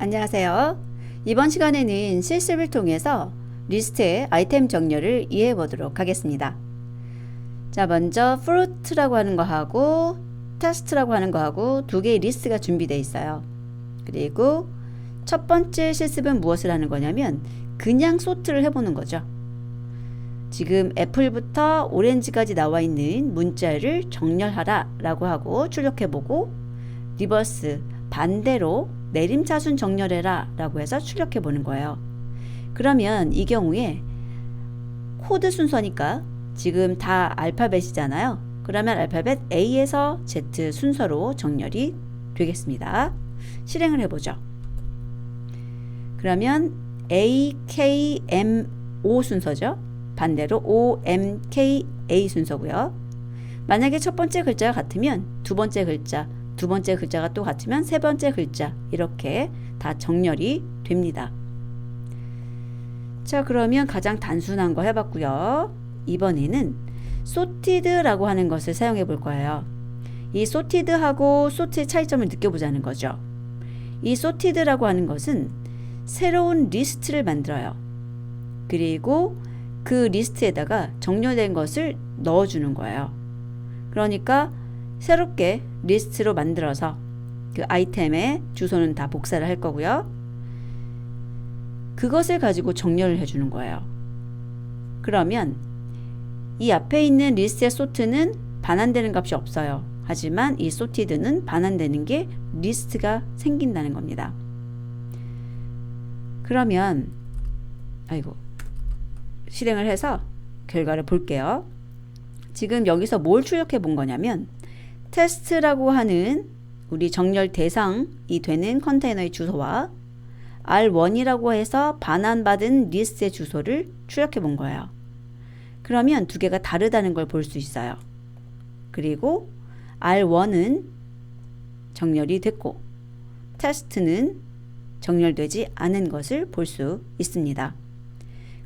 안녕하세요. 이번 시간에는 실습을 통해서 리스트의 아이템 정렬을 이해해 보도록 하겠습니다. 자, 먼저 fruit라고 하는 거하고 test라고 하는 거하고 두 개의 리스트가 준비되어 있어요. 그리고 첫 번째 실습은 무엇을 하는 거냐면 그냥 소트를 해보는 거죠. 지금 애플부터 오렌지까지 나와 있는 문자를 정렬하라 라고 하고 출력해보고 리버스 반대로 내림차순 정렬해라 라고 해서 출력해보는 거예요. 그러면 이 경우에 코드 순서니까 지금 다 알파벳이잖아요. 그러면 알파벳 A에서 Z 순서로 정렬이 되겠습니다. 실행을 해보죠. 그러면 A, K, M, O 순서죠. 반대로 O, M, K, A 순서고요. 만약에 첫 번째 글자가 같으면 두 번째 글자가 또 같으면 세 번째 글자 이렇게 다 정렬이 됩니다. 자, 그러면 가장 단순한 거 해봤고요. 이번에는 sorted라고 하는 것을 사용해 볼 거예요. 이 sorted하고 sort의 차이점을 느껴보자는 거죠. 이 sorted라고 하는 것은 새로운 리스트를 만들어요. 그리고 그 리스트에다가 정렬된 것을 넣어주는 거예요. 그러니까 새롭게 리스트로 만들어서 그 아이템의 주소는 다 복사를 할 거고요. 그것을 가지고 정렬을 해주는 거예요. 그러면 이 앞에 있는 리스트의 sort는 반환되는 값이 없어요. 하지만 이 sorted는 반환되는 게 리스트가 생긴다는 겁니다. 그러면 실행을 해서 결과를 볼게요. 지금 여기서 뭘 출력해 본 거냐면 테스트라고 하는 우리 정렬 대상이 되는 컨테이너의 주소와 R1이라고 해서 반환받은 리스트의 주소를 출력해 본 거예요. 그러면 두 개가 다르다는 걸 볼 수 있어요. 그리고 R1은 정렬이 됐고 테스트는 정렬되지 않은 것을 볼 수 있습니다.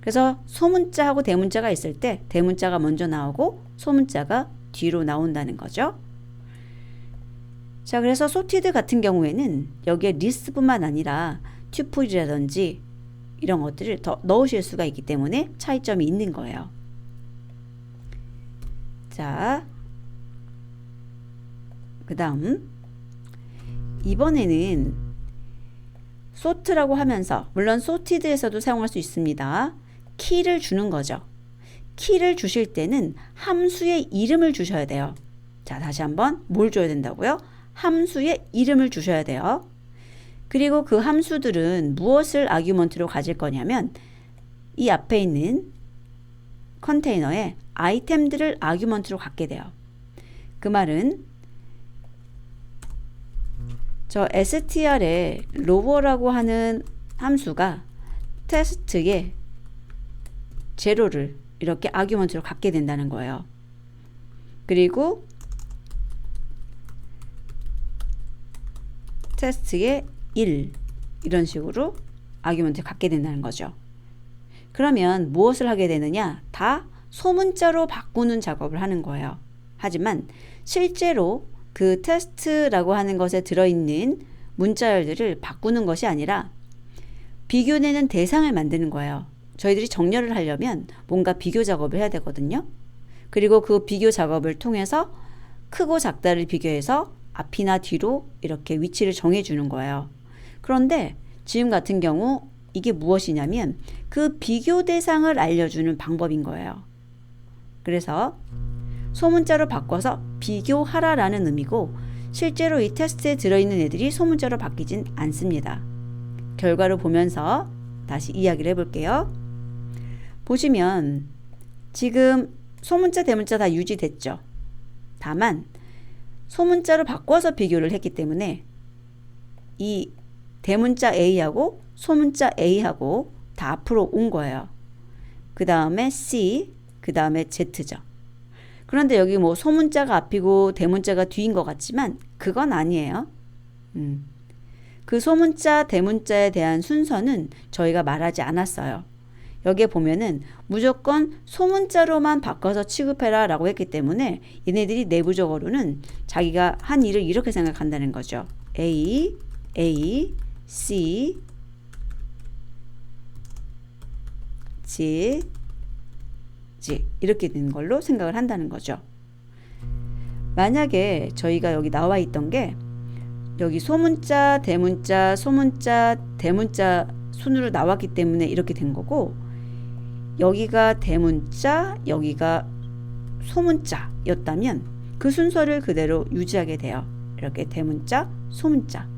그래서 소문자하고 대문자가 있을 때 대문자가 먼저 나오고 소문자가 뒤로 나온다는 거죠. 자, 그래서 sorted 같은 경우에는 여기에 리스트뿐만 아니라 튜플이라든지 이런 것들을 더 넣으실 수가 있기 때문에 차이점이 있는 거예요. 자, 그 다음 이번에는 sort라고 하면서 물론 sorted에서도 사용할 수 있습니다. 키를 주는 거죠. 키를 주실 때는 함수의 이름을 주셔야 돼요. 자, 다시 한번 뭘 줘야 된다고요? 함수의 이름을 주셔야 돼요. 그리고 그 함수들은 무엇을 아규먼트로 가질 거냐면 이 앞에 있는 컨테이너에 아이템들을 아규먼트로 갖게 돼요. 그 말은 저 str의 lower라고 하는 함수가 테스트에 제로를 이렇게 아규먼트로 갖게 된다는 거예요. 그리고 테스트에 1 이런 식으로 아규먼트를 갖게 된다는 거죠. 그러면 무엇을 하게 되느냐? 다 소문자로 바꾸는 작업을 하는 거예요. 하지만 실제로 그 테스트라고 하는 것에 들어있는 문자열들을 바꾸는 것이 아니라 비교되는 대상을 만드는 거예요. 저희들이 정렬을 하려면 뭔가 비교 작업을 해야 되거든요. 그리고 그 비교 작업을 통해서 크고 작다를 비교해서 앞이나 뒤로 이렇게 위치를 정해주는 거예요. 그런데 지금 같은 경우 이게 무엇이냐면 그 비교 대상을 알려주는 방법인 거예요. 그래서 소문자로 바꿔서 비교하라라는 의미고 실제로 이 테스트에 들어있는 애들이 소문자로 바뀌진 않습니다. 결과를 보면서 다시 이야기를 해볼게요. 보시면 지금 소문자 대문자 다 유지됐죠. 다만 소문자로 바꿔서 비교를 했기 때문에 이 대문자 A하고 소문자 A하고 다 앞으로 온 거예요. 그 다음에 C, 그 다음에 Z죠. 그런데 여기 뭐 소문자가 앞이고 대문자가 뒤인 것 같지만 그건 아니에요. 그 소문자, 대문자에 대한 순서는 저희가 말하지 않았어요. 여기에 보면은 무조건 소문자로만 바꿔서 취급해라 라고 했기 때문에 얘네들이 내부적으로는 자기가 한 일을 이렇게 생각한다는 거죠. A, A, C, G, G 이렇게 되는 걸로 생각을 한다는 거죠. 만약에 저희가 여기 나와 있던 게 여기 소문자, 대문자, 소문자, 대문자 순으로 나왔기 때문에 이렇게 된 거고, 여기가 대문자, 여기가 소문자였다면 그 순서를 그대로 유지하게 돼요. 이렇게 대문자, 소문자.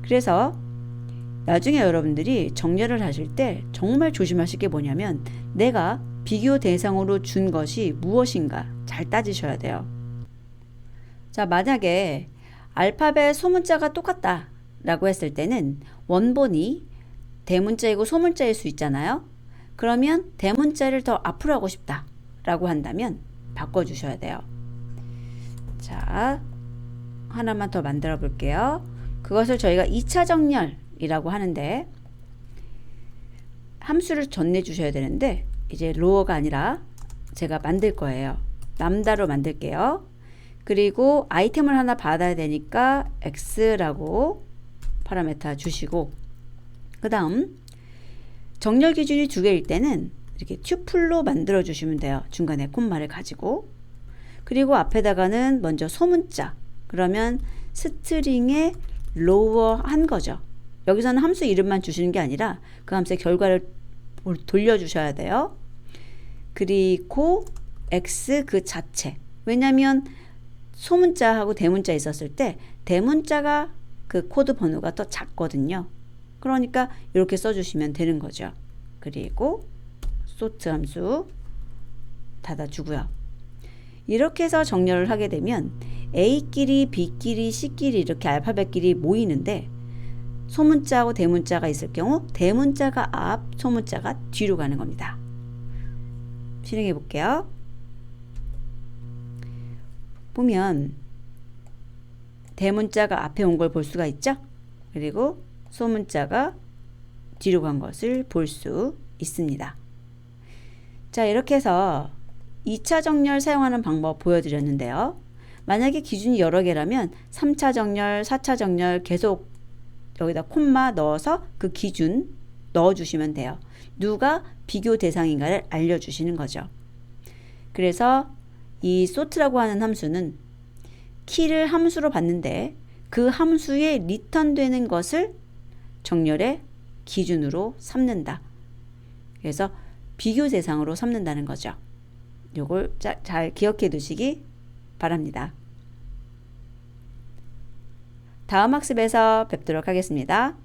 그래서 나중에 여러분들이 정렬을 하실 때 정말 조심하실 게 뭐냐면 내가 비교 대상으로 준 것이 무엇인가 잘 따지셔야 돼요. 자, 만약에 알파벳 소문자가 똑같다 라고 했을 때는 원본이 대문자이고 소문자일 수 있잖아요. 그러면 대문자를 더 앞으로 하고 싶다 라고 한다면 바꿔주셔야 돼요. 자, 하나만 더 만들어 볼게요. 그것을 저희가 2차 정렬이라고 하는데, 함수를 전내 주셔야 되는데 이제 로어가 아니라 제가 만들 거예요. 람다로 만들게요. 그리고 아이템을 하나 받아야 되니까 x라고 파라메타 주시고, 그 다음 정렬 기준이 두 개일 때는 이렇게 튜플로 만들어 주시면 돼요. 중간에 콤마를 가지고. 그리고 앞에다가는 먼저 소문자, 그러면 스트링에 로어 한 거죠. 여기서는 함수 이름만 주시는 게 아니라 그 함수의 결과를 돌려주셔야 돼요. 그리고 x 그 자체. 왜냐하면 소문자하고 대문자 있었을 때 대문자가 그 코드 번호가 더 작거든요. 그러니까 이렇게 써주시면 되는 거죠. 그리고 sort 함수 닫아주고요. 이렇게 해서 정렬을 하게 되면 A끼리 B끼리 C끼리 이렇게 알파벳끼리 모이는데, 소문자하고 대문자가 있을 경우 대문자가 앞, 소문자가 뒤로 가는 겁니다. 실행해 볼게요. 보면 대문자가 앞에 온 걸 볼 수가 있죠. 그리고 소문자가 뒤로 간 것을 볼 수 있습니다. 자, 이렇게 해서 2차 정렬 사용하는 방법 보여드렸는데요. 만약에 기준이 여러 개라면 3차 정렬, 4차 정렬 계속 여기다 콤마 넣어서 그 기준 넣어주시면 돼요. 누가 비교 대상인가를 알려주시는 거죠. 그래서 이 sort라고 하는 함수는 키를 함수로 받는데 그 함수에 리턴되는 것을 정렬의 기준으로 삼는다. 그래서 비교 대상으로 삼는다는 거죠. 요걸 잘 기억해 두시기 바랍니다. 다음 학습에서 뵙도록 하겠습니다.